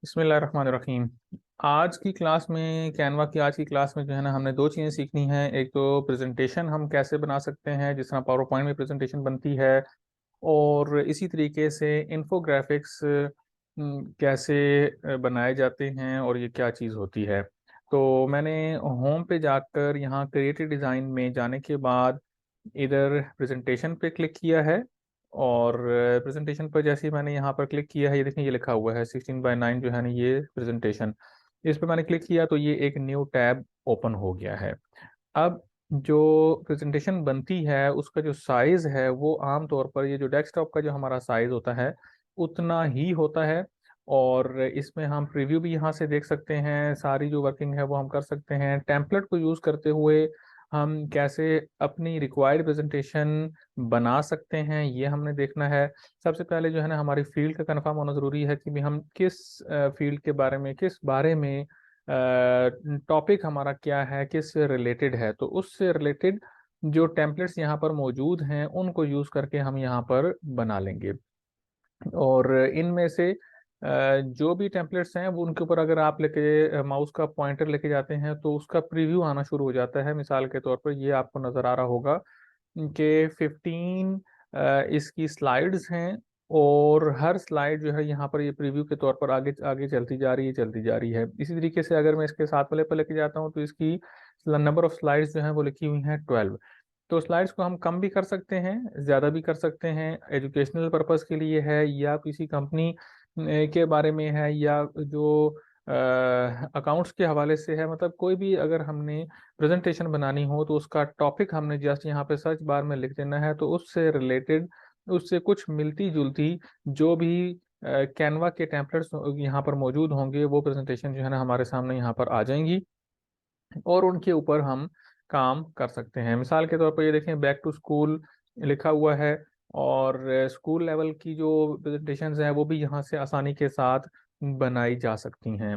बिस्मिल्लाहिर्रहमानिर्रहीम। आज की क्लास में कैनवा की आज की क्लास में जो है ना हमने दो चीज़ें सीखनी हैं। एक तो प्रेजेंटेशन हम कैसे बना सकते हैं जिस तरह पावर पॉइंट में प्रेजेंटेशन बनती है, और इसी तरीके से इन्फोग्राफिक्स कैसे बनाए जाते हैं और ये क्या चीज़ होती है। तो मैंने होम पे जाकर यहाँ क्रिएटिव डिज़ाइन में जाने के बाद इधर प्रेजेंटेशन पे क्लिक किया है, और प्रेजेंटेशन पर जैसे ही मैंने यहाँ पर क्लिक किया है, ये देखें ये लिखा हुआ है 16:9 जो है ना ये प्रेजेंटेशन। इस पर मैंने क्लिक किया तो ये एक न्यू टैब ओपन हो गया है। अब जो प्रेजेंटेशन बनती है उसका जो साइज़ है वो आम तौर पर ये जो डेस्कटॉप का जो हमारा साइज़ होता है उतना ही होता है, और इसमें हम प्रीव्यू भी यहाँ से देख सकते हैं। सारी जो वर्किंग है वो हम कर सकते हैं। टेम्पलेट को यूज़ करते हुए हम कैसे अपनी रिक्वायर्ड प्रेजेंटेशन बना सकते हैं ये हमने देखना है। सबसे पहले जो है ना हमारी फील्ड का कंफर्म होना ज़रूरी है कि भी हम किस फील्ड के बारे में, किस बारे में टॉपिक हमारा क्या है, किस रिलेटेड है। तो उससे रिलेटेड जो टेम्पलेट्स यहाँ पर मौजूद हैं उनको यूज़ करके हम यहाँ पर बना लेंगे। और इनमें से जो भी टेम्पलेट्स हैं वो उनके ऊपर अगर आप लेके माउस का पॉइंटर लेके जाते हैं तो उसका प्रीव्यू आना शुरू हो जाता है। मिसाल के तौर पर ये आपको नज़र आ रहा होगा कि 15 इसकी स्लाइड्स हैं, और हर स्लाइड जो है यहाँ पर ये प्रीव्यू के तौर पर आगे आगे चलती जा रही है। इसी तरीके से अगर मैं इसके साथ वाले पर लेके जाता हूँ तो इसकी नंबर ऑफ स्लाइड्स जो हैं वो लिखी हुई हैं 12। तो स्लाइड्स को हम कम भी कर सकते हैं, ज़्यादा भी कर सकते हैं। एजुकेशनल पर्पस के लिए है या किसी कंपनी के बारे में है, या जो अकाउंट्स के हवाले से है, मतलब कोई भी अगर हमने प्रेजेंटेशन बनानी हो तो उसका टॉपिक हमने जस्ट यहाँ पे सर्च बार में लिख देना है, तो उससे रिलेटेड, उससे कुछ मिलती जुलती जो भी कैनवा के टेम्पलेट्स यहाँ पर मौजूद होंगे वो प्रेजेंटेशन जो है ना हमारे सामने यहाँ पर आ जाएंगी, और उनके ऊपर हम काम कर सकते हैं। मिसाल के तौर पर ये देखें बैक टू स्कूल लिखा हुआ है, और स्कूल लेवल की जो प्रेजेंटेशंस हैं वो भी यहाँ से आसानी के साथ बनाई जा सकती हैं।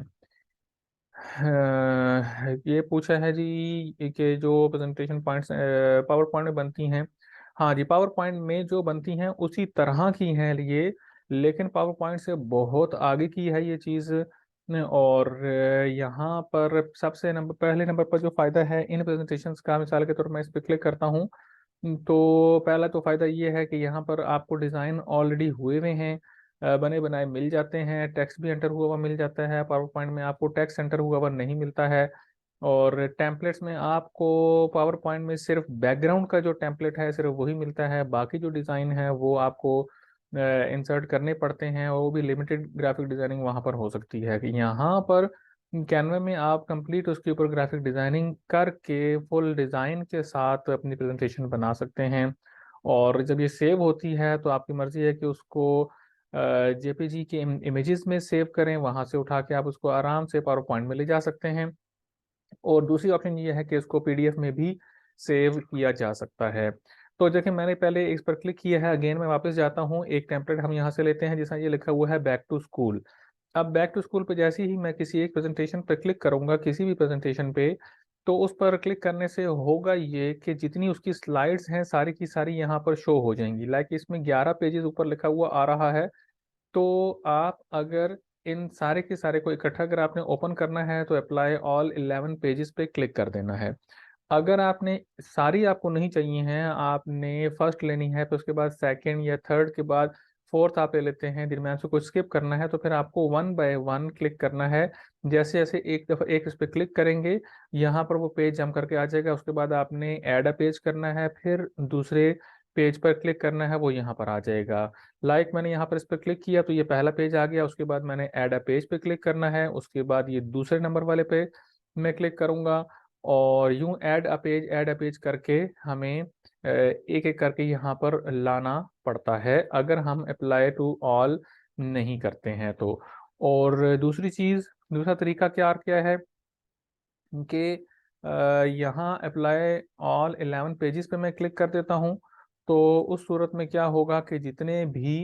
ये पूछा है जी कि जो प्रेजेंटेशन पॉइंट्स पावर पॉइंट में बनती हैं। हाँ जी, पावर पॉइंट में जो बनती हैं उसी तरह की हैं ये, लेकिन पावर पॉइंट से बहुत आगे की है ये चीज़। और यहाँ पर सबसे पहले नंबर पर जो फ़ायदा है इन प्रेजेंटेशंस का, मिसाल के तौर पर मैं इस पर क्लिक करता हूँ तो पहला तो फ़ायदा ये है कि यहाँ पर आपको डिज़ाइन ऑलरेडी हुए हुए हैं, बने बनाए मिल जाते हैं। टेक्स्ट भी एंटर हुआ हुआ मिल जाता है। पावर पॉइंट में आपको टेक्स्ट एंटर हुआ हुआ नहीं मिलता है। और टेम्पलेट्स में आपको पावर पॉइंट में सिर्फ बैकग्राउंड का जो टेम्पलेट है सिर्फ वही मिलता है, बाकी जो डिज़ाइन है वो आपको इंसर्ट करने पड़ते हैं, और वो भी लिमिटेड ग्राफिक डिज़ाइनिंग वहाँ पर हो सकती है। कि यहाँ पर कैनवा में आप कंप्लीट उसके ऊपर ग्राफिक डिज़ाइनिंग करके फुल डिज़ाइन के साथ अपनी प्रेजेंटेशन बना सकते हैं। और जब ये सेव होती है तो आपकी मर्ज़ी है कि उसको जेपीजी के इमेजेस में सेव करें, वहाँ से उठा के आप उसको आराम से पावर पॉइंट में ले जा सकते हैं। और दूसरी ऑप्शन ये है कि इसको पीडीएफ में भी सेव किया जा सकता है। तो देखिए मैंने पहले इस पर क्लिक किया है, अगेन मैं वापस जाता हूँ। एक टेम्पलेट हम यहाँ से लेते हैं जिसमें ये लिखा हुआ है बैक टू स्कूल। अब बैक टू स्कूल पे जैसे ही मैं किसी एक प्रेजेंटेशन पर क्लिक करूंगा, किसी भी प्रेजेंटेशन पे, तो उस पर क्लिक करने से होगा ये कि जितनी उसकी स्लाइड्स हैं सारी की सारी यहाँ पर शो हो जाएंगी। लाइक इसमें 11 पेजेस ऊपर लिखा हुआ आ रहा है। तो आप अगर इन सारे के सारे को इकट्ठा अगर आपने ओपन करना है तो अप्लाई ऑल 11 पेजेस पे क्लिक कर देना है। अगर आपने सारी आपको नहीं चाहिए हैं, आपने फर्स्ट लेनी है फिर उसके बाद सेकंड या थर्ड के बाद फोर्थ आप ले लेते हैं, दरम्यान से कुछ स्किप करना है, तो फिर आपको वन बाय वन क्लिक करना है। जैसे जैसे एक दफ़ा एक इस पर क्लिक करेंगे यहाँ पर वो पेज जम करके आ जाएगा। उसके बाद आपने ऐड अ पेज करना है, फिर दूसरे पेज पर क्लिक करना है, वो यहाँ पर आ जाएगा। लाइक मैंने यहाँ पर इस पर क्लिक किया तो ये पहला पेज आ गया। उसके बाद मैंने ऐड अ पेज पे क्लिक करना है, उसके बाद ये दूसरे नंबर वाले पे मैं क्लिक करूँगा, और यूं ऐड अ पेज करके हमें एक एक करके यहाँ पर लाना पड़ता है अगर हम अप्लाई टू ऑल नहीं करते हैं तो। और दूसरी चीज़, दूसरा तरीका क्या क्या है कि यहाँ अप्लाई ऑल 11 पेजेस पे मैं क्लिक कर देता हूँ, तो उस सूरत में क्या होगा कि जितने भी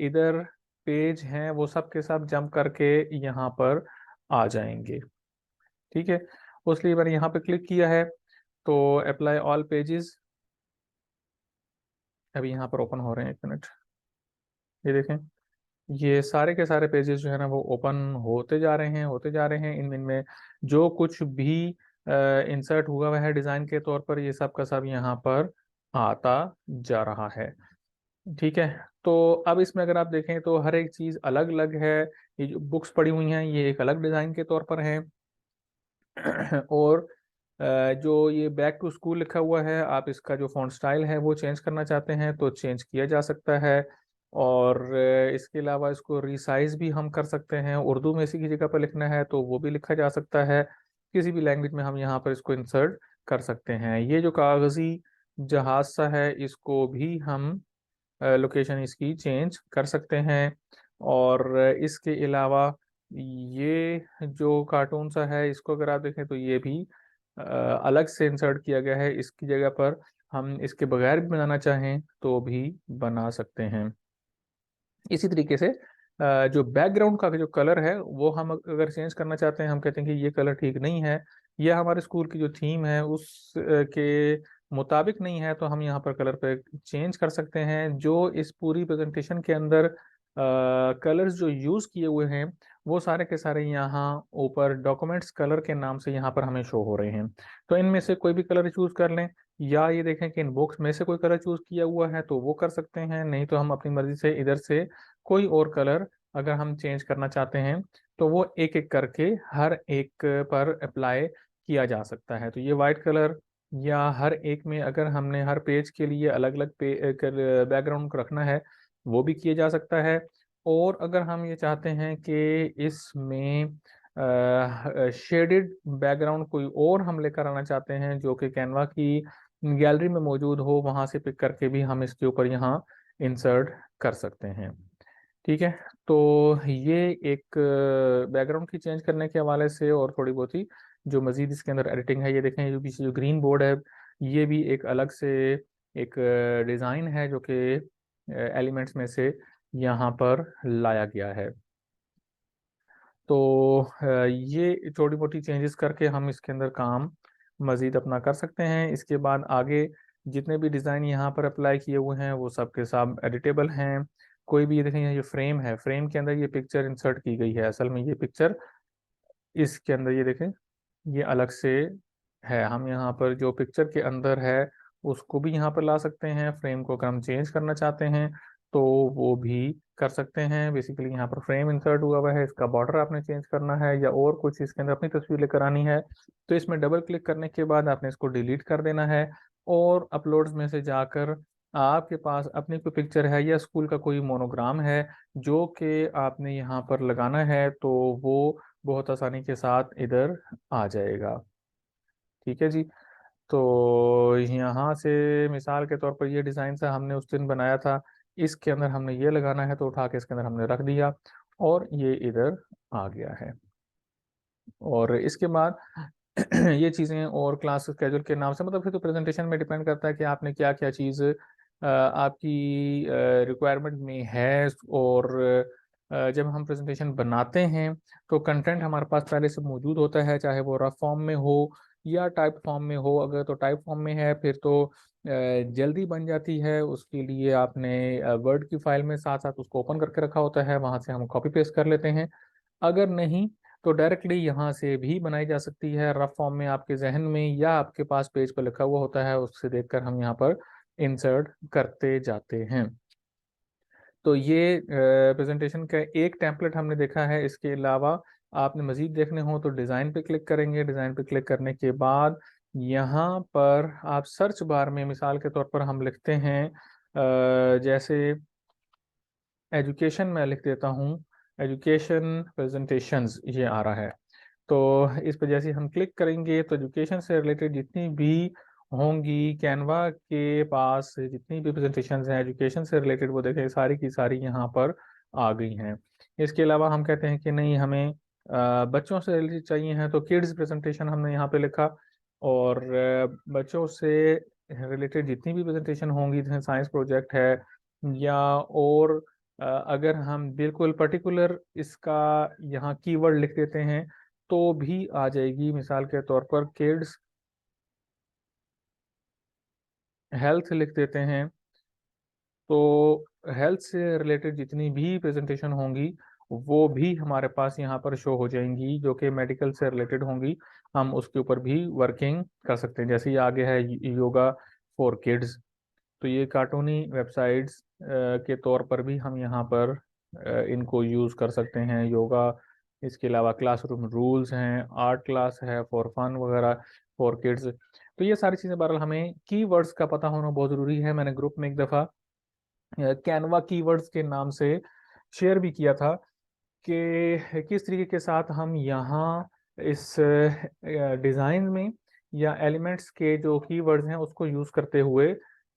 इधर पेज हैं वो सब के सब जंप करके यहाँ पर आ जाएंगे। ठीक है, उसलिए मैंने यहाँ पे क्लिक किया है। तो अप्लाई ऑल पेजेस अभी यहाँ पर ओपन हो रहे हैं, एक मिनट, ये देखें ये सारे के सारे पेजेस जो है ना वो ओपन होते जा रहे हैं, होते जा रहे हैं। इनमें जो कुछ भी इंसर्ट हुआ हुआ है डिज़ाइन के तौर पर, ये सब का सब यहाँ पर आता जा रहा है। ठीक है। तो अब इसमें अगर आप देखें तो हर एक चीज़ अलग अलग है। ये जो बुक्स पड़ी हुई हैं ये एक अलग डिज़ाइन के तौर पर है। और जो ये बैक टू स्कूल लिखा हुआ है, आप इसका जो फॉन्ट स्टाइल है वो चेंज करना चाहते हैं तो चेंज किया जा सकता है। और इसके अलावा इसको रिसाइज भी हम कर सकते हैं। उर्दू में इसी की जगह पर लिखना है तो वो भी लिखा जा सकता है। किसी भी लैंग्वेज में हम यहाँ पर इसको इंसर्ट कर सकते हैं। ये जो कागज़ी जहाज सा है इसको भी हम लोकेशन इसकी चेंज कर सकते हैं। और इसके अलावा ये जो कार्टून सा है इसको अगर आप देखें तो ये भी अलग से इंसर्ट किया गया है। इसकी जगह पर हम इसके बगैर भी बनाना चाहें तो भी बना सकते हैं। इसी तरीके से जो बैकग्राउंड का जो कलर है वो हम अगर चेंज करना चाहते हैं, हम कहते हैं कि ये कलर ठीक नहीं है, यह हमारे स्कूल की जो थीम है उस के मुताबिक नहीं है, तो हम यहाँ पर कलर पे चेंज कर सकते हैं। जो इस पूरी प्रेजेंटेशन के अंदर कलर्स जो यूज़ किए हुए हैं वो सारे के सारे यहाँ ऊपर डॉक्यूमेंट्स कलर के नाम से यहाँ पर हमें शो हो रहे हैं। तो इनमें से कोई भी कलर चूज़ कर लें, या ये देखें कि इन बॉक्स में से कोई कलर चूज़ किया हुआ है तो वो कर सकते हैं, नहीं तो हम अपनी मर्जी से इधर से कोई और कलर अगर हम चेंज करना चाहते हैं तो वो एक एक करके हर एक पर अप्लाई किया जा सकता है। तो ये वाइट कलर, या हर एक में अगर हमने हर पेज के लिए अलग अलग बैकग्राउंड को रखना है वो भी किया जा सकता है। और अगर हम ये चाहते हैं कि इसमें शेडेड बैकग्राउंड कोई और हम लेकर आना चाहते हैं जो कि कैनवा की गैलरी में मौजूद हो, वहाँ से पिक करके भी हम इसके ऊपर यहाँ इंसर्ट कर सकते हैं। ठीक है। तो ये एक बैकग्राउंड की चेंज करने के हवाले से, और थोड़ी बहुत ही जो मजीद इसके अंदर एडिटिंग है, ये देखें ये पीछे जो ग्रीन बोर्ड है ये भी एक अलग से एक डिज़ाइन है जो कि एलिमेंट्स में से यहाँ पर लाया गया है। तो ये छोटी मोटी चेंजेस करके हम इसके अंदर काम मज़ीद अपना कर सकते हैं। इसके बाद आगे जितने भी डिज़ाइन यहाँ पर अप्लाई किए हुए हैं वो सब के सब एडिटेबल हैं। कोई भी ये देखें ये फ्रेम है, फ्रेम के अंदर ये पिक्चर इंसर्ट की गई है। असल में ये पिक्चर इसके अंदर ये देखें ये अलग से है। हम यहाँ पर जो पिक्चर के अंदर है उसको भी यहाँ पर ला सकते हैं। फ्रेम को अगर हम चेंज करना चाहते हैं तो वो भी कर सकते हैं। बेसिकली यहाँ पर फ्रेम इंसर्ट हुआ हुआ है, इसका बॉर्डर आपने चेंज करना है या और कुछ इसके अंदर अपनी तस्वीर लेकर आनी है तो इसमें डबल क्लिक करने के बाद आपने इसको डिलीट कर देना है। और अपलोड्स में से जाकर आपके पास अपनी कोई पिक्चर है या स्कूल का कोई मोनोग्राम है जो कि आपने यहाँ पर लगाना है तो वो बहुत आसानी के साथ इधर आ जाएगा। ठीक है जी। तो यहाँ से मिसाल के तौर पर ये डिज़ाइन सा हमने उस दिन बनाया था, इसके अंदर हमने ये लगाना है तो उठा के इसके अंदर हमने रख दिया और ये इधर आ गया है। और इसके बाद ये चीज़ें और क्लास स्केड्यूल के नाम से, मतलब फिर तो प्रेजेंटेशन में डिपेंड करता है कि आपने क्या क्या चीज़ आपकी रिक्वायरमेंट में है। और जब हम प्रेजेंटेशन बनाते हैं तो कंटेंट हमारे पास पहले से मौजूद होता है, चाहे वो रफ फॉर्म में हो या टाइप फॉर्म में हो। अगर तो टाइप फॉर्म में है फिर तो जल्दी बन जाती है, उसके लिए आपने वर्ड की फाइल में साथ साथ उसको ओपन करके रखा होता है, वहाँ से हम कॉपी पेस्ट कर लेते हैं। अगर नहीं तो डायरेक्टली यहाँ से भी बनाई जा सकती है रफ फॉर्म में, आपके जहन में या आपके पास पेज पर लिखा हुआ होता है उससे देखकर हम यहाँ पर इंसर्ट करते जाते हैं। तो ये प्रेजेंटेशन का एक टेम्पलेट हमने देखा है। इसके अलावा आपने मज़ीद देखने हो तो डिज़ाइन पे क्लिक करेंगे। डिज़ाइन पे क्लिक करने के बाद यहाँ पर आप सर्च बार में मिसाल के तौर पर हम लिखते हैं जैसे एजुकेशन में लिख देता हूँ, एजुकेशन प्रेजेंटेशंस ये आ रहा है। तो इस पर जैसे हम क्लिक करेंगे तो एजुकेशन से रिलेटेड जितनी भी होंगी कैनवा के पास जितनी भी प्रेजेंटेशंस हैं एजुकेशन से रिलेटेड वो देखें सारी की सारी यहाँ पर आ गई हैं। इसके अलावा हम कहते हैं कि नहीं हमें बच्चों से रिलेटेड चाहिए हैं तो किड्स प्रेजेंटेशन हमने यहाँ पे लिखा। और बच्चों से रिलेटेड जितनी भी प्रेजेंटेशन होंगी जैसे साइंस प्रोजेक्ट है या और अगर हम बिल्कुल पर्टिकुलर इसका यहाँ कीवर्ड लिख देते हैं तो भी आ जाएगी। मिसाल के तौर पर किड्स हेल्थ लिख देते हैं तो हेल्थ से रिलेटेड जितनी भी प्रेजेंटेशन होंगी वो भी हमारे पास यहाँ पर शो हो जाएंगी, जो कि मेडिकल से रिलेटेड होंगी। हम उसके ऊपर भी वर्किंग कर सकते हैं। जैसे ये आगे है योगा फॉर किड्स, तो ये कार्टूनी वेबसाइट्स के तौर पर भी हम यहाँ पर इनको यूज़ कर सकते हैं। योगा, इसके अलावा क्लासरूम रूल्स हैं, आर्ट क्लास है फॉर फन वगैरह फॉर किड्स। तो ये सारी चीज़ें बहरहाल हमें कीवर्ड्स का पता होना बहुत ज़रूरी है। मैंने ग्रुप में एक दफ़ा कैनवा कीवर्ड्स के नाम से शेयर भी किया था कि किस तरीके के साथ हम यहाँ इस डिज़ाइन में या एलिमेंट्स के जो कीवर्ड्स हैं उसको यूज़ करते हुए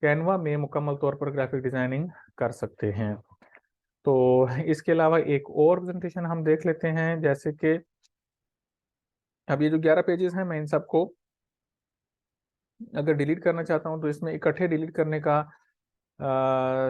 कैनवा में मुकम्मल तौर पर ग्राफिक डिज़ाइनिंग कर सकते हैं। तो इसके अलावा एक और प्रेजेंटेशन हम देख लेते हैं, जैसे कि अब ये जो 11 पेजेस हैं, मैं इन सबको अगर डिलीट करना चाहता हूँ तो इसमें इकट्ठे डिलीट करने का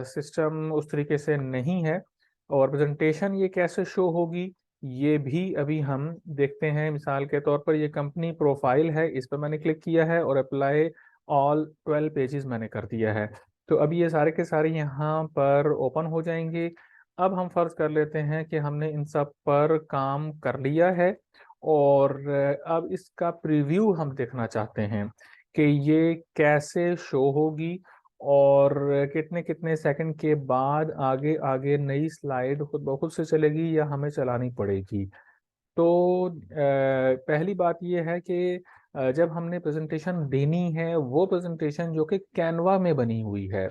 सिस्टम उस तरीके से नहीं है। और प्रेजेंटेशन ये कैसे शो होगी ये भी अभी हम देखते हैं। मिसाल के तौर पर ये कंपनी प्रोफाइल है, इस पर मैंने क्लिक किया है और अप्लाई ऑल 12 पेजेस मैंने कर दिया है। तो अभी ये सारे के सारे यहाँ पर ओपन हो जाएंगे। अब हम फर्ज कर लेते हैं कि हमने इन सब पर काम कर लिया है और अब इसका प्रीव्यू हम देखना चाहते हैं कि ये कैसे शो होगी और कितने कितने सेकंड के बाद आगे आगे नई स्लाइड खुद ब खुद से चलेगी या हमें चलानी पड़ेगी। तो पहली बात ये है कि जब हमने प्रेजेंटेशन देनी है वो प्रेजेंटेशन जो कि कैनवा में बनी हुई है,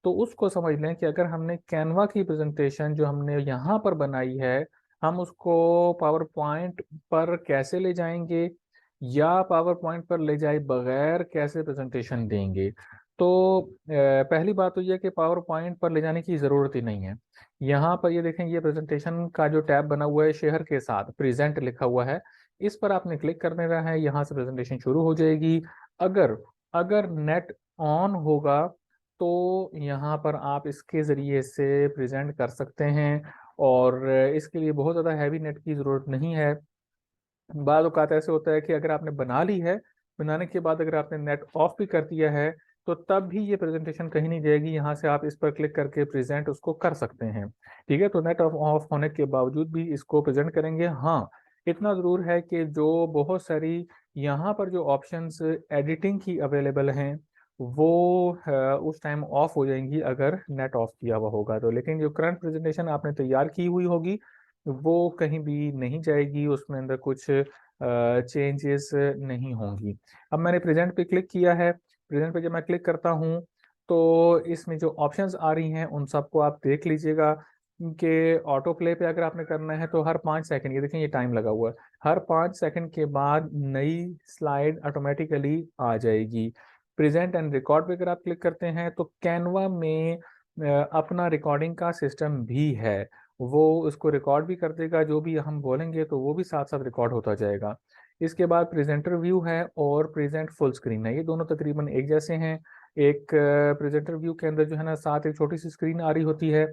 तो उसको समझ लें कि अगर हमने कैनवा की प्रेजेंटेशन जो हमने यहाँ पर बनाई है, हम उसको पावर पॉइंट पर कैसे ले जाएंगे या पावर पॉइंट पर ले जाए बगैर कैसे प्रेजेंटेशन देंगे। तो पहली बात तो यह कि पावर पॉइंट पर ले जाने की ज़रूरत ही नहीं है। यहाँ पर ये देखें, ये प्रेजेंटेशन का जो टैब बना हुआ है शेयर के साथ प्रेजेंट लिखा हुआ है, इस पर आपने क्लिक कर देना है। यहाँ से प्रेजेंटेशन शुरू हो जाएगी। अगर अगर नेट ऑन होगा तो यहाँ पर आप इसके ज़रिए से प्रेजेंट कर सकते हैं और इसके लिए बहुत ज़्यादा हैवी नेट की ज़रूरत नहीं है। बाद औक़ात ऐसे होता है कि अगर आपने बना ली है, बनाने के बाद अगर आपने नेट ऑफ भी कर दिया है तो तब भी ये प्रेजेंटेशन कहीं नहीं जाएगी। यहाँ से आप इस पर क्लिक करके प्रेजेंट उसको कर सकते हैं। ठीक है, तो नेट ऑफ होने के बावजूद भी इसको प्रेजेंट करेंगे। हाँ, इतना ज़रूर है कि जो बहुत सारी यहाँ पर जो ऑप्शंस एडिटिंग की अवेलेबल हैं वो उस टाइम ऑफ हो जाएंगी अगर नेट ऑफ किया हुआ होगा तो। लेकिन जो करंट प्रेजेंटेशन आपने तैयार की हुई होगी वो कहीं भी नहीं जाएगी, उसमें अंदर कुछ चेंजेस नहीं होंगी। अब मैंने प्रेजेंट पे क्लिक किया है। प्रेजेंट पे जब मैं क्लिक करता हूँ तो इसमें जो ऑप्शंस आ रही हैं उन सबको आप देख लीजिएगा कि ऑटो प्ले पे अगर आपने करना है तो हर 5 सेकंड, ये देखें ये टाइम लगा हुआ है, हर 5 सेकंड के बाद नई स्लाइड ऑटोमेटिकली आ जाएगी। प्रेजेंट एंड रिकॉर्ड पे अगर आप क्लिक करते हैं तो कैनवा में अपना रिकॉर्डिंग का सिस्टम भी है, वो उसको रिकॉर्ड भी कर देगा, जो भी हम बोलेंगे तो वो भी साथ साथ रिकॉर्ड होता जाएगा। इसके बाद प्रेजेंटर व्यू है और प्रेजेंट फुल स्क्रीन है, ये दोनों तकरीबन एक जैसे हैं। एक प्रेजेंटर व्यू के अंदर जो है ना साथ एक छोटी सी स्क्रीन आ रही होती है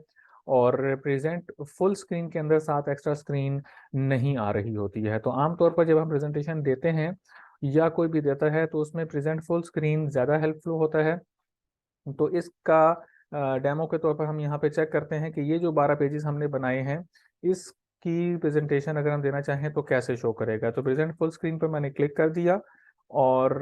और प्रेजेंट फुल स्क्रीन के अंदर साथ एक्स्ट्रा स्क्रीन नहीं आ रही होती है। तो आमतौर पर जब हम प्रेजेंटेशन देते हैं या कोई भी देता है तो उसमें प्रेजेंट फुल स्क्रीन ज़्यादा हेल्पफुल होता है। तो इसका डेमो के तौर पर हम यहाँ पे चेक करते हैं कि ये जो 12 पेजेस हमने बनाए हैं इसकी प्रेजेंटेशन अगर हम देना चाहें तो कैसे शो करेगा। तो प्रेजेंट फुल स्क्रीन पर मैंने क्लिक कर दिया और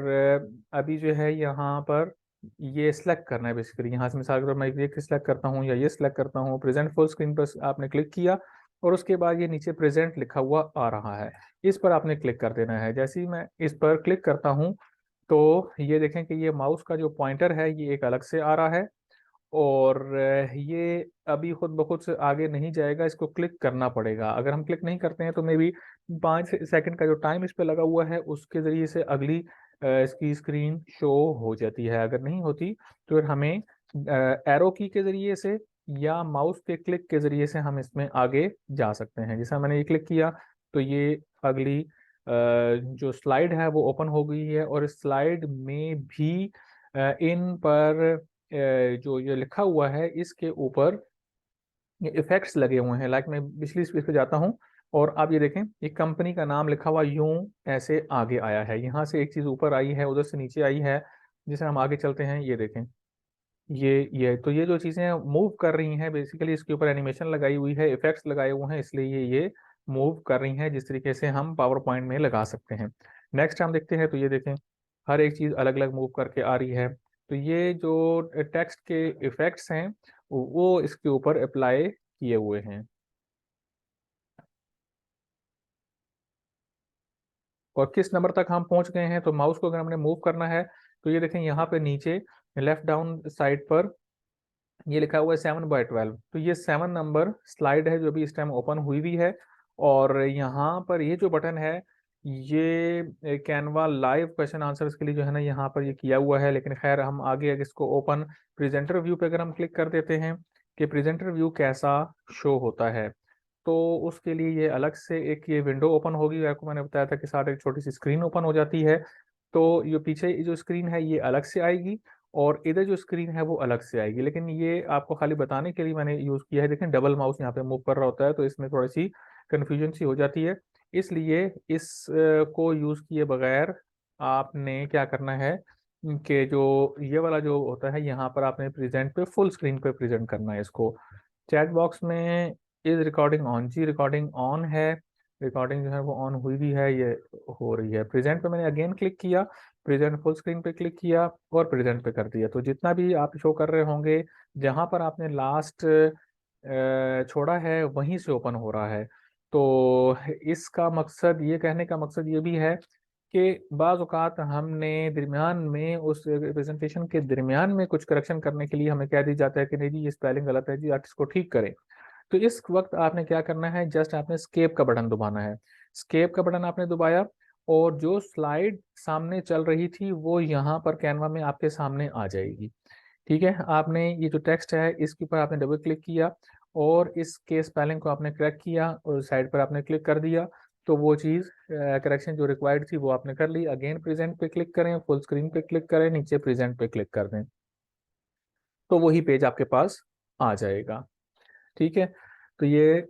अभी जो है यहाँ पर ये सिलेक्ट करना है बेसिकली। यहाँ से मिसाल के तौर पर मैं ये सिलेक्ट करता हूँ या ये सिलेक्ट करता हूँ। प्रेजेंट फुल स्क्रीन पर आपने क्लिक किया और उसके बाद ये नीचे प्रेजेंट लिखा हुआ आ रहा है, इस पर आपने क्लिक कर देना है। जैसे ही मैं इस पर क्लिक करता हूँ तो ये देखें कि ये माउस का जो पॉइंटर है ये एक अलग से आ रहा है और ये अभी खुद ब खुद से आगे नहीं जाएगा, इसको क्लिक करना पड़ेगा। अगर हम क्लिक नहीं करते हैं तो मे बी 5 सेकंड का जो टाइम इस पे लगा हुआ है उसके ज़रिए से अगली इसकी स्क्रीन शो हो जाती है। अगर नहीं होती तो फिर हमें एरो की के ज़रिए से या माउस के क्लिक के ज़रिए से हम इसमें आगे जा सकते हैं। जैसा मैंने ये क्लिक किया तो ये अगली जो स्लाइड है वो ओपन हो गई है और इस स्लाइड में भी इन पर जो ये लिखा हुआ है इसके ऊपर इफेक्ट्स लगे हुए हैं। लाइक मैं पिछली स्पेस पे जाता हूँ और आप ये देखें ये कंपनी का नाम लिखा हुआ यूं ऐसे आगे आया है, यहाँ से एक चीज़ ऊपर आई है, उधर से नीचे आई है। जैसे हम आगे चलते हैं, ये देखें ये जो चीज़ें मूव कर रही हैं बेसिकली, इसके ऊपर एनिमेशन लगाई हुई है, इफेक्ट्स लगाए हुए हैं, इसलिए ये मूव कर रही हैं, जिस तरीके से हम पावर पॉइंट में लगा सकते हैं। नेक्स्ट हम देखते हैं, तो ये देखें हर एक चीज़ अलग अलग मूव करके आ रही है। तो ये जो टेक्स्ट के इफेक्ट्स हैं वो इसके ऊपर अप्लाई किए हुए हैं। और किस नंबर तक हम पहुंच गए हैं, तो माउस को अगर हमने मूव करना है तो ये देखें यहाँ पे नीचे लेफ्ट डाउन साइड पर ये लिखा हुआ है 7/12। तो ये 7 नंबर स्लाइड है जो अभी इस टाइम ओपन हुई हुई है। और यहाँ पर ये जो बटन है ये कैनवा लाइव क्वेश्चन आंसर्स के लिए जो है ना यहाँ पर ये किया हुआ है। लेकिन खैर हम आगे अगर इसको ओपन प्रेजेंटर व्यू पे अगर हम क्लिक कर देते हैं कि प्रेजेंटर व्यू कैसा शो होता है, तो उसके लिए ये अलग से एक ये विंडो ओपन होगी। आपको मैंने बताया था कि साथ एक छोटी सी स्क्रीन ओपन हो जाती है। तो ये पीछे जो स्क्रीन है ये अलग से आएगी और इधर जो स्क्रीन है वो अलग से आएगी। लेकिन ये आपको खाली बताने के लिए मैंने यूज़ किया है। देखें डबल माउस यहाँ पे मूव कर रहा होता है, तो इसमें थोड़ी सी कन्फ्यूजन सी हो जाती है। इसलिए इस को यूज़ किए बगैर आपने क्या करना है कि जो ये वाला जो होता है यहाँ पर आपने प्रेजेंट पे फुल स्क्रीन पे प्रेजेंट करना है इसको। चैट बॉक्स में इज रिकॉर्डिंग ऑन, जी रिकॉर्डिंग ऑन है, रिकॉर्डिंग जो है वो ऑन हुई भी है, ये हो रही है। प्रेजेंट पे मैंने अगेन क्लिक किया, प्रेजेंट फुल स्क्रीन पे क्लिक किया और प्रेजेंट पे कर दिया। तो जितना भी आप शो कर रहे होंगे जहां पर आपने लास्ट छोड़ा है वहीं से ओपन हो रहा है। तो इसका मकसद, ये कहने का मकसद ये भी है कि बाज़ औक़ात हमने दरमियान में उस प्रेजेंटेशन के दरमियान में कुछ करेक्शन करने के लिए हमें कह दी जाता है कि नहीं जी ये स्पेलिंग गलत है जी, आप इसको ठीक करें। तो इस वक्त आपने क्या करना है, जस्ट आपने स्केप का बटन दबाना है। स्केप का बटन आपने दबाया और जो स्लाइड सामने चल रही थी वो यहाँ पर कैनवा में आपके सामने आ जाएगी। ठीक है, आपने ये जो टेक्स्ट है इसके ऊपर आपने डबल क्लिक किया और इसके स्पेलिंग को आपने करेक्ट किया और साइड पर आपने क्लिक कर दिया। तो वो चीज़ करेक्शन जो रिक्वायर्ड थी वो आपने कर ली। अगेन प्रेजेंट पे क्लिक करें, फुल स्क्रीन पे क्लिक करें, नीचे प्रेजेंट पे क्लिक कर दें, तो वही पेज आपके पास आ जाएगा। ठीक है, तो ये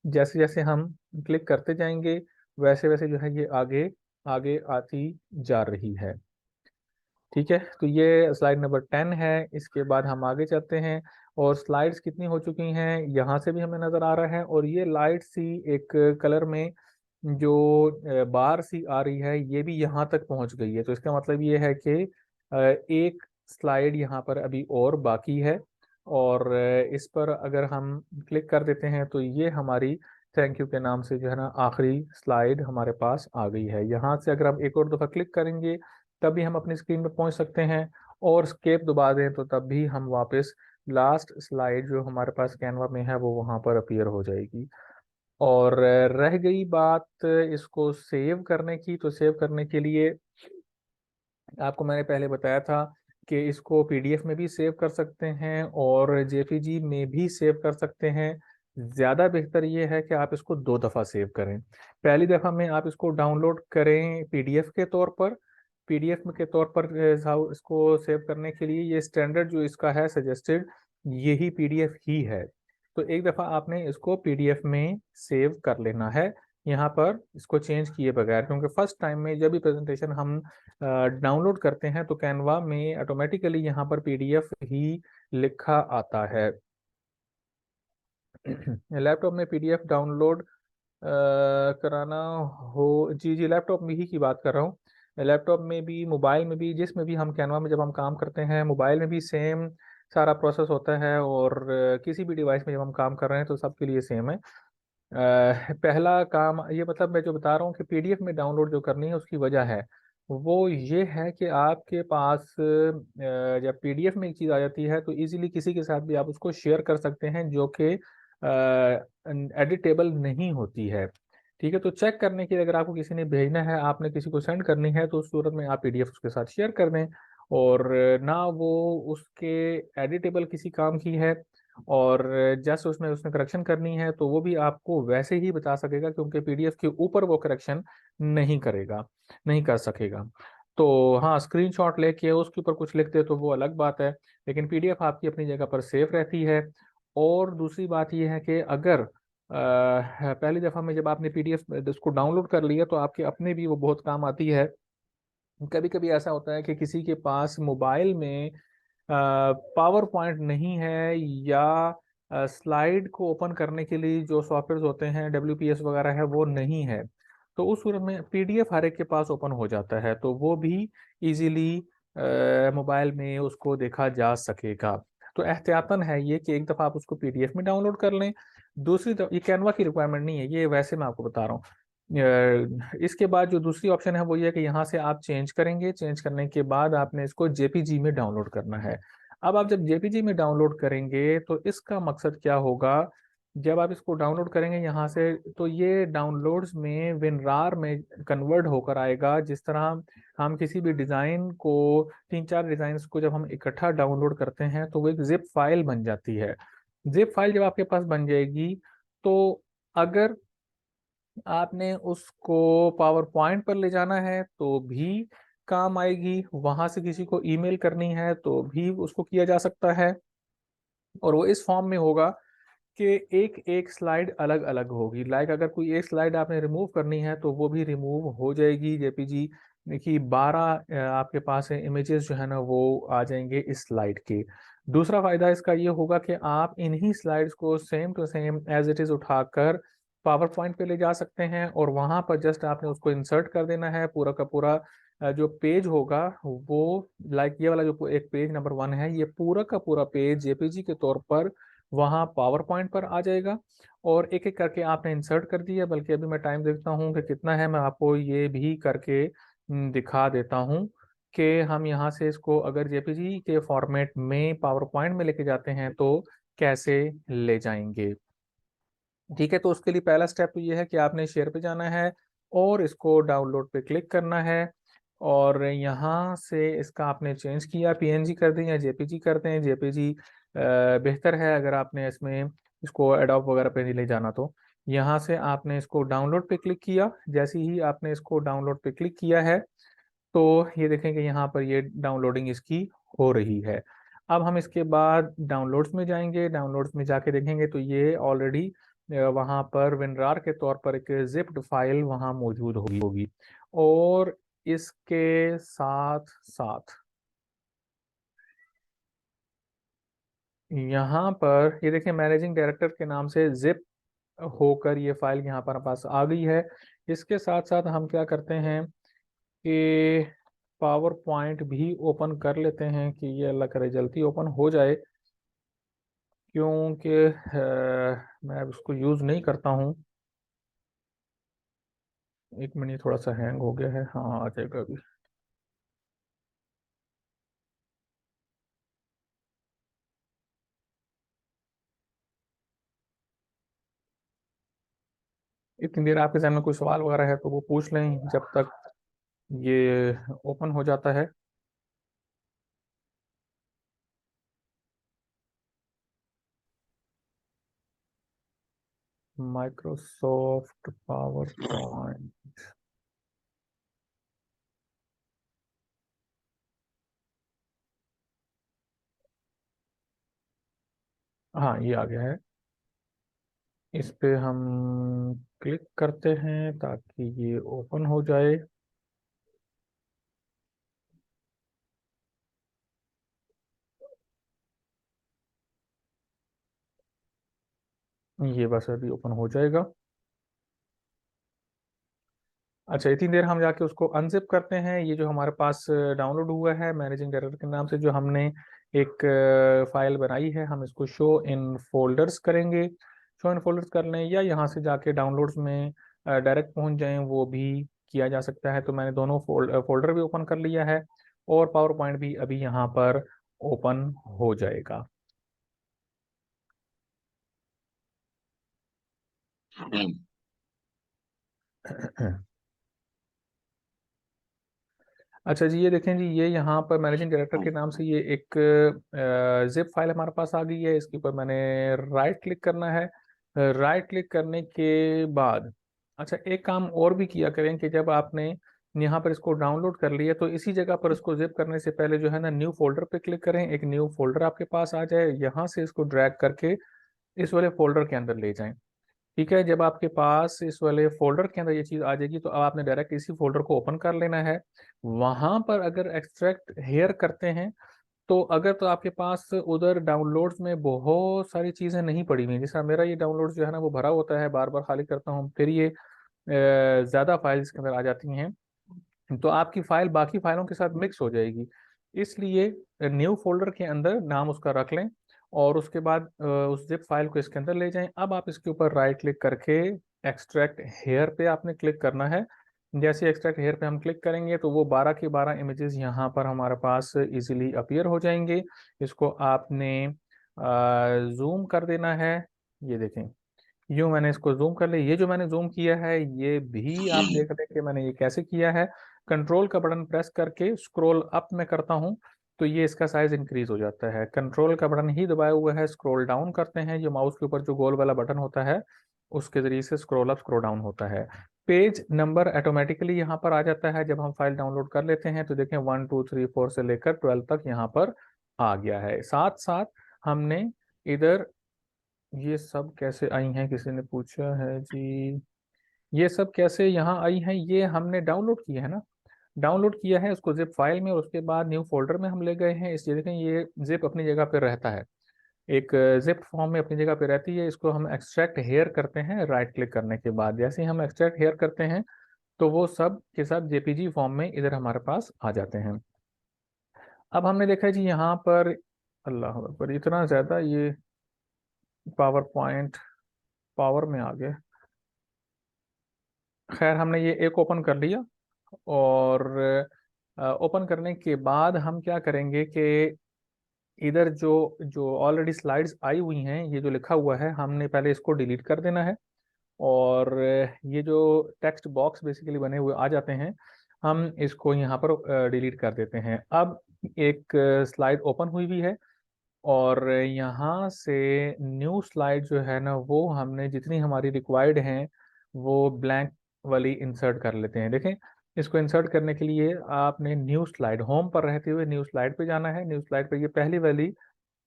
जैसे जैसे हम क्लिक करते जाएंगे वैसे वैसे जो है ये आगे आगे आती जा रही है। ठीक है, तो ये स्लाइड नंबर 10 है। इसके बाद हम आगे चलते हैं और स्लाइड्स कितनी हो चुकी हैं यहाँ से भी हमें नज़र आ रहा है। और ये लाइट सी एक कलर में जो बार सी आ रही है ये भी यहाँ तक पहुँच गई है। तो इसका मतलब ये है कि एक स्लाइड यहाँ पर अभी और बाकी है। और इस पर अगर हम क्लिक कर देते हैं तो ये हमारी थैंक यू के नाम से जो है ना आखिरी स्लाइड हमारे पास आ गई है। यहाँ से अगर हम एक और दफ़ा क्लिक करेंगे तभी हम अपनी स्क्रीन पर पहुंच सकते हैं, और स्केप दबा दें तो तब भी हम वापस लास्ट स्लाइड जो हमारे पास कैनवा में है वो वहां पर अपीयर हो जाएगी। और रह गई बात इसको सेव करने की, तो सेव करने के लिए आपको मैंने पहले बताया था कि इसको पीडीएफ में भी सेव कर सकते हैं और जेपीजी में भी सेव कर सकते हैं। ज़्यादा बेहतर ये है कि आप इसको 2 दफ़ा सेव करें। पहली दफ़ा में आप इसको डाउनलोड करें पीडीएफ के तौर पर, पीडीएफ के तौर पर इसको सेव करने के लिए ये स्टैंडर्ड जो इसका है सजेस्टेड यही पीडीएफ ही है। तो एक दफ़ा आपने इसको पीडीएफ में सेव कर लेना है यहाँ पर इसको चेंज किए बगैर, क्योंकि फर्स्ट टाइम में जब भी प्रेजेंटेशन हम डाउनलोड करते हैं तो कैनवा में ऑटोमेटिकली यहाँ पर पीडीएफ ही लिखा आता है। लैपटॉप में पीडीएफ डाउनलोड कराना हो, जी जी लैपटॉप में ही की बात कर रहा हूँ। लैपटॉप में भी मोबाइल में भी जिसमें भी हम कैनवा में जब हम काम करते हैं मोबाइल में भी सेम सारा प्रोसेस होता है। और किसी भी डिवाइस में जब हम काम कर रहे हैं तो सबके लिए सेम है। पहला काम ये मतलब मैं जो बता रहा हूँ कि पीडीएफ में डाउनलोड जो करनी है उसकी वजह है वो ये है कि आपके पास जब पीडीएफ में एक चीज़ आ जाती है तो इजीली किसी के साथ भी आप उसको शेयर कर सकते हैं जो कि एडिटेबल नहीं होती है। ठीक है, तो चेक करने के लिए अगर आपको किसी ने भेजना है, आपने किसी को सेंड करनी है, तो उस सूरत में आप पीडीएफ उसके साथ शेयर कर दें। और ना वो उसके एडिटेबल किसी काम की है, और जैसे उसमें उसने करेक्शन करनी है तो वो भी आपको वैसे ही बता सकेगा, क्योंकि पीडीएफ के ऊपर वो करेक्शन नहीं करेगा, नहीं कर सकेगा। तो हाँ, स्क्रीनशॉट लेके उसके ऊपर कुछ लिखते तो वो अलग बात है, लेकिन पीडीएफ आपकी अपनी जगह पर सेफ रहती है। और दूसरी बात यह है कि अगर पहली दफ़ा में जब आपने पीडीएफ इसको डाउनलोड कर लिया तो आपके अपने भी वो बहुत काम आती है। कभी कभी ऐसा होता है कि किसी के पास मोबाइल में पावर पॉइंट नहीं है, या स्लाइड को ओपन करने के लिए जो सॉफ्टवेयर होते हैं WPS वगैरह है वो नहीं है, तो उस सूरत में PDF हर एक के पास ओपन हो जाता है, तो वो भी इजीली मोबाइल में उसको देखा जा सकेगा। तो एहतियातन है ये कि एक दफ़ा आप उसको PDF में डाउनलोड कर लें। दूसरी तरफ ये कैनवा की रिक्वायरमेंट नहीं है, ये वैसे मैं आपको बता रहा हूँ। इसके बाद जो दूसरी ऑप्शन है वो ये है कि यहाँ से आप चेंज करेंगे, चेंज करने के बाद आपने इसको JPG में डाउनलोड करना है। अब आप जब JPG में डाउनलोड करेंगे तो इसका मकसद क्या होगा, जब आप इसको डाउनलोड करेंगे यहाँ से, तो ये डाउनलोड्स में WinRAR में कन्वर्ट होकर आएगा। जिस तरह हम किसी भी डिज़ाइन को, 3-4 डिज़ाइंस को जब हम इकट्ठा डाउनलोड करते हैं तो वो एक जिप फाइल बन जाती है। जिप फाइल जब आपके पास बन जाएगी, तो अगर आपने उसको पावर पॉइंट पर ले जाना है तो भी काम आएगी, वहां से किसी को ईमेल करनी है तो भी उसको किया जा सकता है। और वो इस फॉर्म में होगा कि एक एक स्लाइड अलग अलग होगी। लाइक अगर कोई एक स्लाइड आपने रिमूव करनी है तो वो भी रिमूव हो जाएगी। JPG देखिए 12 आपके पास इमेजेस जो है ना वो आ जाएंगे इस स्लाइड के। दूसरा फायदा इसका ये होगा कि आप इन्हीं स्लाइड्स को same to same as it is उठाकर पावर पॉइंट पे ले जा सकते हैं, और वहां पर जस्ट आपने उसको इंसर्ट कर देना है। पूरा का पूरा जो पेज होगा वो, लाइक ये वाला जो एक पेज नंबर 1 है, ये पूरा का पूरा पेज JPG के तौर पर वहाँ पावर पॉइंट पर आ जाएगा। और एक एक करके आपने इंसर्ट कर दिया, बल्कि अभी मैं टाइम देखता हूँ कि कितना है, मैं आपको ये भी करके दिखा देता हूँ कि हम यहाँ से इसको अगर JPG के फॉर्मेट में पावर पॉइंट में लेके जाते हैं तो कैसे ले जाएंगे। ठीक है, तो उसके लिए पहला स्टेप तो ये है कि आपने शेयर पे जाना है और इसको डाउनलोड पे क्लिक करना है, और यहाँ से इसका आपने चेंज किया, PNG कर दें या JPG कर दें। JPG बेहतर है अगर आपने इसमें इसको एडोब वगैरह पे नहीं ले जाना तो। यहाँ से आपने इसको डाउनलोड पे क्लिक किया। जैसे ही आपने इसको डाउनलोड पे क्लिक किया है तो ये देखेंगे यहाँ पर ये डाउनलोडिंग इसकी हो रही है। अब हम इसके बाद डाउनलोड्स में जाएंगे। डाउनलोड्स में जाके देखेंगे तो ये ऑलरेडी वहाँ पर WinRAR के तौर पर एक जिप्ड फाइल वहाँ मौजूद होगी। और इसके साथ साथ यहाँ पर ये देखिए मैनेजिंग डायरेक्टर के नाम से जिप होकर ये फाइल यहाँ पर पास आ गई है। इसके साथ साथ हम क्या करते हैं कि पावर पॉइंट भी ओपन कर लेते हैं कि ये अल्लाह करे जल्दी ओपन हो जाए, क्योंकि मैं उसको यूज़ नहीं करता हूँ। एक मिनट, थोड़ा सा हैंग हो गया है। हाँ, आ जाएगा अभी। इतनी देर आपके जहन में कोई सवाल वगैरह है तो वो पूछ लें जब तक ये ओपन हो जाता है। माइक्रोसॉफ्ट पावर पॉइंट, हाँ ये आ गया है। इस पे हम क्लिक करते हैं ताकि ये ओपन हो जाए। ये बस अभी ओपन हो जाएगा। अच्छा, इतनी देर हम जाके उसको अनजिप करते हैं। ये जो हमारे पास डाउनलोड हुआ है मैनेजिंग डायरेक्टर के नाम से जो हमने एक फाइल बनाई है, हम इसको शो इन फोल्डर्स करेंगे। शो इन फोल्डर्स कर लें या यहाँ से जाके डाउनलोड्स में डायरेक्ट पहुँच जाएं, वो भी किया जा सकता है। तो मैंने दोनों फोल्डर भी ओपन कर लिया है और पावर पॉइंट भी अभी यहाँ पर ओपन हो जाएगा। अच्छा जी, ये देखें जी, ये यहाँ पर मैनेजिंग डायरेक्टर के नाम से ये एक जिप फाइल हमारे पास आ गई है। इसके ऊपर मैंने राइट क्लिक करना है। राइट क्लिक करने के बाद अच्छा एक काम और भी किया करें कि जब आपने यहाँ पर इसको डाउनलोड कर लिया तो इसी जगह पर इसको जिप करने से पहले जो है ना न्यू फोल्डर पे क्लिक करें। एक न्यू फोल्डर आपके पास आ जाए, यहाँ से इसको ड्रैग करके इस वाले फोल्डर के अंदर ले जाएं। ठीक है, जब आपके पास इस वाले फोल्डर के अंदर ये चीज़ आ जाएगी तो अब आपने डायरेक्ट इसी फोल्डर को ओपन कर लेना है। वहां पर अगर एक्सट्रैक्ट हेयर करते हैं तो अगर तो आपके पास उधर डाउनलोड्स में बहुत सारी चीज़ें नहीं पड़ी हुई, जैसा मेरा ये डाउनलोड जो है ना वो भरा होता है, बार बार खाली करता हूँ, फिर ये ज़्यादा फाइल्स के अंदर आ जाती हैं, तो आपकी फाइल बाकी फाइलों के साथ मिक्स हो जाएगी। इसलिए न्यू फोल्डर के अंदर नाम उसका रख लें और उसके बाद उस जिप फाइल को इसके अंदर ले जाएं। अब आप इसके ऊपर राइट क्लिक करके एक्सट्रैक्ट हेयर पे आपने क्लिक करना है। जैसे एक्सट्रैक्ट हेयर पे हम क्लिक करेंगे तो वो 12 के 12 इमेजेस यहाँ पर हमारे पास इजीली अपीयर हो जाएंगे। इसको आपने जूम कर देना है। ये देखें, यूं मैंने इसको जूम कर लिया। ये जो मैंने जूम किया है ये भी आप देख रहे हैं कि मैंने ये कैसे किया है। कंट्रोल का बटन प्रेस करके स्क्रॉल अप में करता हूं तो ये इसका साइज इंक्रीज हो जाता है। कंट्रोल का बटन ही दबाया हुआ है, स्क्रॉल डाउन करते हैं, जो माउस के ऊपर जो गोल वाला बटन होता है उसके जरिए से स्क्रॉल अप स्क्रॉल डाउन होता है। पेज नंबर ऑटोमेटिकली यहाँ पर आ जाता है जब हम फाइल डाउनलोड कर लेते हैं। तो देखें 1 2 3 4 से लेकर 12 तक यहाँ पर आ गया है। साथ साथ हमने इधर ये सब कैसे आई हैं, किसी ने पूछा है जी। ये सब कैसे यहाँ आई हैं, ये हमने डाउनलोड किया है ना, डाउनलोड किया है उसको जिप फाइल में और उसके बाद न्यू फोल्डर में हम ले गए हैं। इस देखें ये जिप अपनी जगह पे रहता है, एक जिप फॉर्म में अपनी जगह पे रहती है। इसको हम एक्सट्रैक्ट हेयर करते हैं राइट क्लिक करने के बाद। जैसे ही हम एक्सट्रैक्ट हेयर करते हैं तो वो सब के सब जेपीजी फॉर्म में इधर हमारे पास आ जाते हैं। अब हमने देखा है जी यहाँ पर, अल्लाह अकबर, इतना ज़्यादा ये पावर पॉइंट पावर में आ गए। खैर हमने ये एक ओपन कर लिया और ओपन करने के बाद हम क्या करेंगे कि इधर जो जो ऑलरेडी स्लाइड्स आई हुई हैं, ये जो लिखा हुआ है, हमने पहले इसको डिलीट कर देना है। और ये जो टेक्स्ट बॉक्स बेसिकली बने हुए आ जाते हैं, हम इसको यहाँ पर डिलीट कर देते हैं। अब एक स्लाइड ओपन हुई हुई है और यहाँ से न्यू स्लाइड जो है ना वो हमने जितनी हमारी रिक्वायर्ड हैं वो ब्लैंक वाली इंसर्ट कर लेते हैं। देखें, इसको इंसर्ट करने के लिए आपने न्यू स्लाइड होम पर रहते हुए न्यू स्लाइड पे जाना है। न्यू स्लाइड पे ये पहली वाली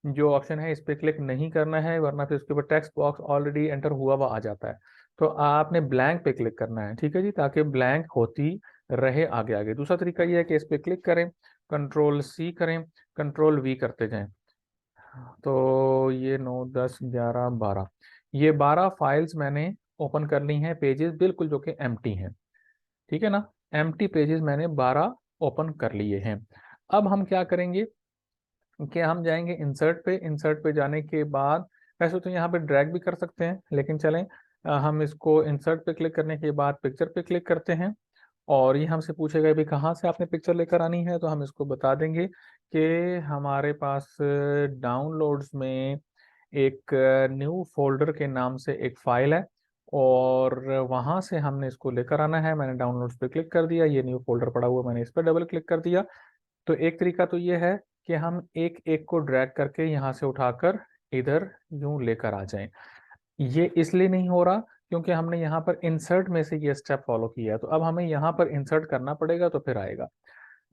जो ऑप्शन है इस पे क्लिक नहीं करना है, वरना फिर उसके ऊपर टेक्स्ट बॉक्स ऑलरेडी एंटर हुआ हुआ आ जाता है। तो आपने ब्लैंक पे क्लिक करना है, ठीक है जी, ताकि ब्लैंक होती रहे आगे आगे। दूसरा तरीका ये है कि इस पे क्लिक करें, कंट्रोल सी करें, कंट्रोल वी करते जाएं। तो ये 9 10 11 12, ये 12 फाइल्स मैंने ओपन कर ली हैं, पेजेस बिल्कुल जो कि एम्प्टी हैं, ठीक है ना। एम्प्टी पेजेस मैंने 12 ओपन कर लिए हैं। अब हम क्या करेंगे कि हम जाएंगे इंसर्ट पे। इंसर्ट पे जाने के बाद वैसे तो यहाँ पे ड्रैग भी कर सकते हैं, लेकिन चलें हम इसको इंसर्ट पे क्लिक करने के बाद पिक्चर पे क्लिक करते हैं। और ये हमसे पूछेगा भी कहाँ से आपने पिक्चर लेकर आनी है, तो हम इसको बता देंगे कि हमारे पास डाउनलोड्स में एक न्यू फोल्डर के नाम से एक फाइल है और वहाँ से हमने इसको लेकर आना है। मैंने डाउनलोड्स पे क्लिक कर दिया, ये न्यू फोल्डर पड़ा हुआ, मैंने इस पर डबल क्लिक कर दिया। तो एक तरीका तो ये है कि हम एक एक को ड्रैग करके यहाँ से उठाकर इधर यूं लेकर आ जाएं। ये इसलिए नहीं हो रहा क्योंकि हमने यहाँ पर इंसर्ट में से ये स्टेप फॉलो किया है, तो अब हमें यहाँ पर इंसर्ट करना पड़ेगा तो फिर आएगा।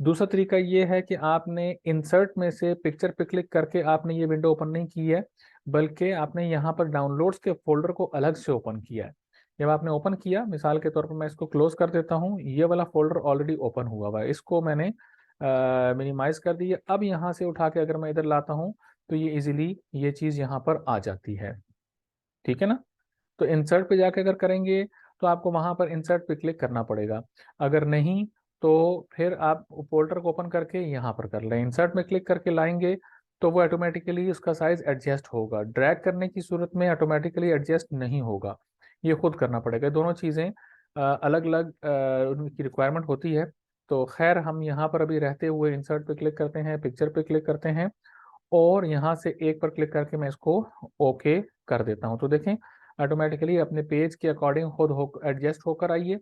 दूसरा तरीका ये है कि आपने इंसर्ट में से पिक्चर पे क्लिक करके आपने ये विंडो ओपन नहीं की है, बल्कि आपने यहाँ पर डाउनलोड्स के फोल्डर को अलग से ओपन किया है। जब आपने ओपन किया, मिसाल के तौर पर मैं इसको क्लोज कर देता हूँ, ये वाला फोल्डर ऑलरेडी ओपन हुआ हुआ है, इसको मैंने मिनिमाइज कर दी है। अब यहाँ से उठा के अगर मैं इधर लाता हूँ तो ये इजीली ये चीज़ यहाँ पर आ जाती है, ठीक है ना। तो इंसर्ट पे जाके अगर करेंगे तो आपको वहां पर इंसर्ट पे क्लिक करना पड़ेगा, अगर नहीं तो फिर आप फोल्डर को ओपन करके यहाँ पर कर लें, इंसर्ट में क्लिक करके लाएंगे तो वो ऑटोमेटिकली उसका साइज एडजस्ट होगा। ड्रैग करने की सूरत में ऑटोमेटिकली एडजस्ट नहीं होगा, ये खुद करना पड़ेगा। दोनों चीज़ें अलग अलग उनकी रिक्वायरमेंट होती है। तो खैर हम यहाँ पर अभी रहते हुए इंसर्ट पे क्लिक करते हैं, पिक्चर पे क्लिक करते हैं और यहाँ से एक पर क्लिक करके मैं इसको ओके कर देता हूँ। तो देखें ऑटोमेटिकली अपने पेज के अकॉर्डिंग खुद हो एडजस्ट होकर आइए।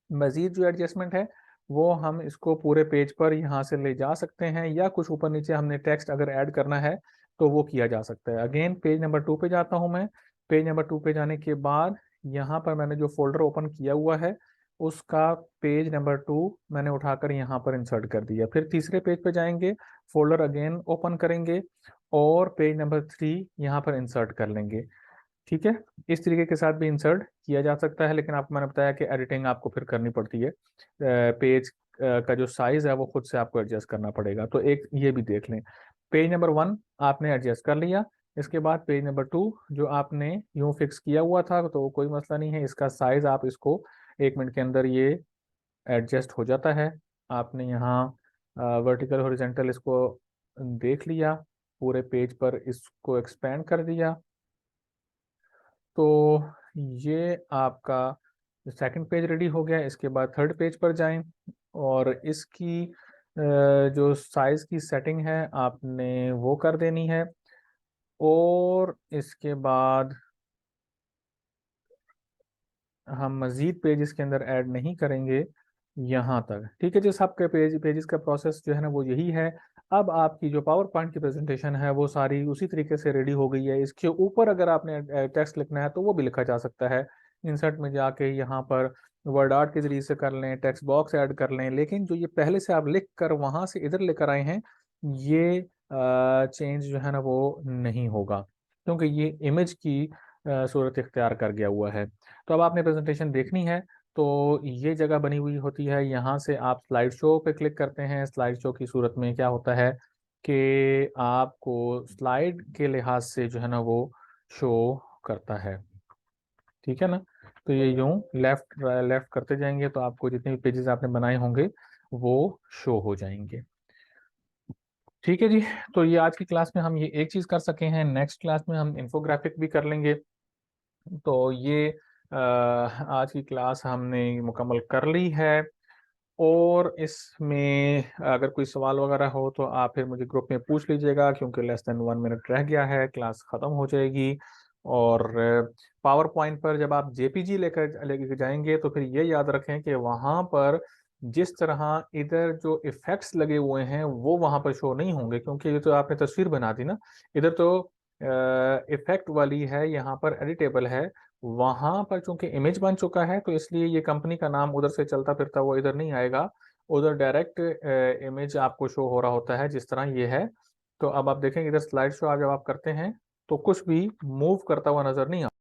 मजीद जो एडजस्टमेंट है वो हम इसको पूरे पेज पर यहाँ से ले जा सकते हैं, या कुछ ऊपर नीचे हमने टेक्स्ट अगर ऐड करना है तो वो किया जा सकता है। अगेन पेज नंबर 2 पे जाता हूँ मैं। पेज नंबर 2 पे जाने के बाद यहाँ पर मैंने जो फोल्डर ओपन किया हुआ है उसका पेज नंबर 2 मैंने उठाकर यहाँ पर इंसर्ट कर दिया। फिर तीसरे पेज पे जाएंगे, फोल्डर अगेन ओपन करेंगे और पेज नंबर 3 यहाँ पर इंसर्ट कर लेंगे, ठीक है। इस तरीके के साथ भी इंसर्ट किया जा सकता है, लेकिन आपको मैंने बताया कि एडिटिंग आपको फिर करनी पड़ती है पेज का जो साइज है वो खुद से आपको एडजस्ट करना पड़ेगा। तो एक ये भी देख लें। पेज नंबर 1 आपने एडजस्ट कर लिया। इसके बाद पेज नंबर 2 जो आपने यूं फिक्स किया हुआ था तो कोई मसला नहीं है, इसका साइज आप इसको 1 मिनट के अंदर ये एडजस्ट हो जाता है। आपने यहाँ वर्टिकल हॉरिजॉन्टल इसको देख लिया, पूरे पेज पर इसको एक्सपेंड कर दिया। तो ये आपका सेकंड पेज रेडी हो गया। इसके बाद थर्ड पेज पर जाएं और इसकी जो साइज की सेटिंग है आपने वो कर देनी है। और इसके बाद हम मज़ीद पेज इसके अंदर ऐड नहीं करेंगे यहाँ तक। ठीक है जी, सबके पेजेस का प्रोसेस जो है ना वो यही है। अब आपकी जो पावर पॉइंट की प्रेजेंटेशन है वो सारी उसी तरीके से रेडी हो गई है। इसके ऊपर अगर आपने टेक्स्ट लिखना है तो वो भी लिखा जा सकता है। इंसर्ट में जाके यहाँ पर वर्ड आर्ट के जरिए से कर लें, टेक्स्ट बॉक्स ऐड कर लें, लेकिन जो ये पहले से आप लिख कर वहाँ से इधर लेकर आए हैं ये चेंज जो है ना वो नहीं होगा, क्योंकि ये इमेज की सूरत इख्तियार कर गया हुआ है। तो अब आपने प्रेजेंटेशन देखनी है तो ये जगह बनी हुई होती है, यहाँ से आप स्लाइड शो पे क्लिक करते हैं। स्लाइड शो की सूरत में क्या होता है कि आपको स्लाइड के लिहाज से जो है ना वो शो करता है। ठीक है ना, तो ये यूं लेफ्ट लेफ्ट करते जाएंगे तो आपको जितने भी पेजेस आपने बनाए होंगे वो शो हो जाएंगे। ठीक है जी, तो ये आज की क्लास में हम ये एक चीज़ कर सके हैं। नेक्स्ट क्लास में हम इंफोग्राफिक भी कर लेंगे। तो ये आज की क्लास हमने मुकम्मल कर ली है। और इसमें अगर कोई सवाल वगैरह हो तो आप फिर मुझे ग्रुप में पूछ लीजिएगा, क्योंकि लेस देन 1 मिनट रह गया है, क्लास ख़त्म हो जाएगी। और पावर पॉइंट पर जब आप जेपीजी लेकर जाएंगे तो फिर ये याद रखें कि वहाँ पर जिस तरह इधर जो इफ़ेक्ट्स लगे हुए हैं वो वहाँ पर शो नहीं होंगे, क्योंकि ये तो आपने तस्वीर बना दी ना। इधर तो इफ़ेक्ट वाली है, यहाँ पर एडिटेबल है। वहां पर चूंकि इमेज बन चुका है तो इसलिए ये कंपनी का नाम उधर से चलता फिरता वो इधर नहीं आएगा। उधर डायरेक्ट इमेज आपको शो हो रहा होता है जिस तरह ये है। तो अब आप देखेंगे इधर स्लाइड शो जब आप करते हैं तो कुछ भी मूव करता हुआ नजर नहीं आता।